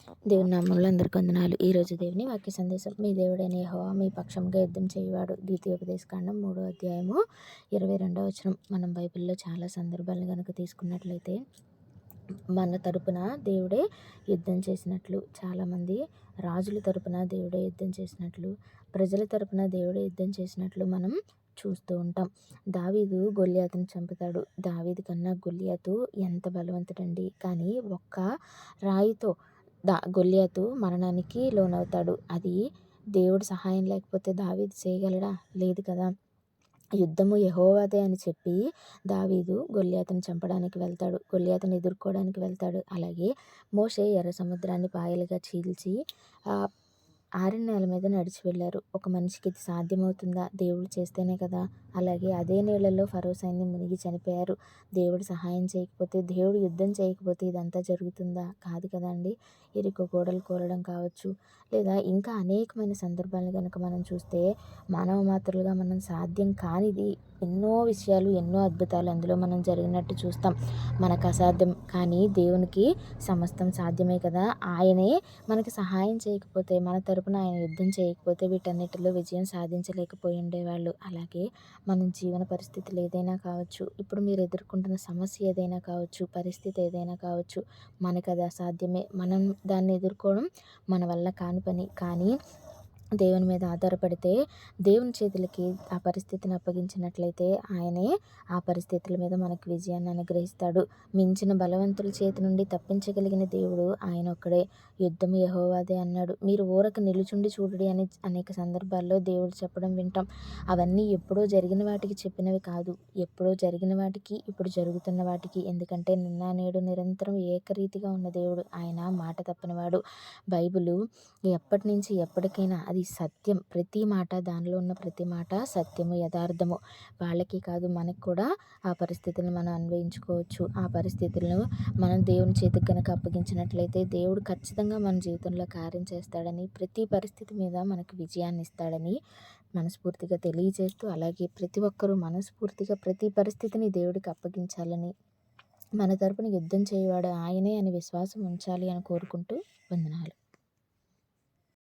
దేవుని నామములో అందరికి వందనాలు. ఈరోజు దేవుని వాక్య సందేశం. మీ దేవుడైన యెహోవా మీ పక్షంగా యుద్ధం చేయువాడు. ద్వితీయోపదేశకాండం 3వ అధ్యాయము 22వ వచనం. మనం బైబిల్‌లో చాలా సందర్భాలను గనుక తీసుకున్నట్లయితే మన తరపున దేవుడే యుద్ధం చేసినట్లు, చాలామంది రాజుల తరపున దేవుడే యుద్ధం చేసినట్లు, ప్రజల తరపున దేవుడే యుద్ధం చేసినట్లు మనం చూస్తూ ఉంటాం. దావీదు గొల్యాతును చంపుతాడు. దావీదు కన్నా గొల్యాతు ఎంత బలవంతుడండి. కానీ ఒక్క రాయితో గొల్యాతు మరణానికి లోనవుతాడు. అది దేవుడి సహాయం లేకపోతే దావీదు చేయగలడా? లేదు కదా. యుద్ధము యెహోవాదే అని చెప్పి దావీదు గొల్యాతును చంపడానికి వెళ్తాడు. గొల్యాతును ఎదుర్కోవడానికి వెళ్తాడు. అలాగే మోషే ఎర్ర సముద్రాన్ని పాయలుగా చీల్చి ఆరిన నేల మీద నడిచి వెళ్ళారు. ఒక మనిషికి ఇది సాధ్యమవుతుందా? దేవుడు చేస్తేనే కదా. అలాగే అదే నీళ్ళలో ఫరో సైన్యం మునిగి చనిపోయారు. దేవుడు సహాయం చేయకపోతే, దేవుడు యుద్ధం చేయకపోతే ఇదంతా జరుగుతుందా? కాదు కదండి. ఎరికో గోడలు కూలడం కావచ్చు, లేదా ఇంకా అనేకమైన సందర్భాలను కనుక మనం చూస్తే మానవ మాత్రులుగా మనం సాధ్యం కానిది ఎన్నో విషయాలు, ఎన్నో అద్భుతాలు అందులో మనం జరిగినట్టు చూస్తాం. మనకు అసాధ్యం, కానీ దేవునికి సమస్తం సాధ్యమే కదా. ఆయనే మనకి సహాయం చేయకపోతే, మన తరపున ఆయన యుద్ధం చేయకపోతే వీటన్నిటిలో విజయం సాధించలేకపోయి ఉండేవాళ్ళు. అలాగే మన జీవన పరిస్థితులు ఏదైనా కావచ్చు, ఇప్పుడు మీరు ఎదుర్కొంటున్న సమస్య ఏదైనా కావచ్చు, పరిస్థితి ఏదైనా కావచ్చు, మనకు అది అసాధ్యమే. మనం దాన్ని ఎదుర్కోవడం మన వల్ల కాని పని. కానీ దేవుని మీద ఆధారపడితే, దేవుని చేతులకి ఆ పరిస్థితిని అప్పగించినట్లయితే ఆయనే ఆ పరిస్థితుల మీద మనకు విజయాన్ని అనుగ్రహిస్తాడు. మించిన బలవంతుల చేతి నుండి తప్పించగలిగిన దేవుడు ఆయన ఒక్కడే. యుద్ధము యెహోవాదే అన్నాడు. మీరు ఊరక నిలుచుండి చూడుడి అని అనేక సందర్భాల్లో దేవుడు చెప్పడం వింటాం. అవన్నీ ఎప్పుడో జరిగిన వాటికి చెప్పినవి కాదు. ఎప్పుడో జరిగిన వాటికి, ఇప్పుడు జరుగుతున్న వాటికి. ఎందుకంటే నిన్న నేడు నిరంతరం ఏకరీతిగా ఉన్న దేవుడు. ఆయన మాట తప్పనివాడు. బైబిలు ఎప్పటి నుంచి ఎప్పటికైనా అది సత్యం. ప్రతి మాట, దానిలో ఉన్న ప్రతి మాట సత్యము, యథార్థము. వాళ్ళకి కాదు, మనకు కూడా ఆ పరిస్థితులను మనం అన్వయించుకోవచ్చు. ఆ పరిస్థితులను మనం దేవుని చేతికి కనుక అప్పగించినట్లయితే దేవుడు ఖచ్చితంగా మన జీవితంలో కార్యం చేస్తాడని, ప్రతి పరిస్థితి మీద మనకు విజయాన్ని ఇస్తాడని మనస్ఫూర్తిగా తెలియజేస్తూ, అలాగే ప్రతి ఒక్కరూ మనస్ఫూర్తిగా ప్రతి పరిస్థితిని దేవుడికి అప్పగించాలని, మన తరపున యుద్ధం చేయవాడు ఆయనే అని విశ్వాసం ఉంచాలి అని కోరుకుంటూ వందనాలు.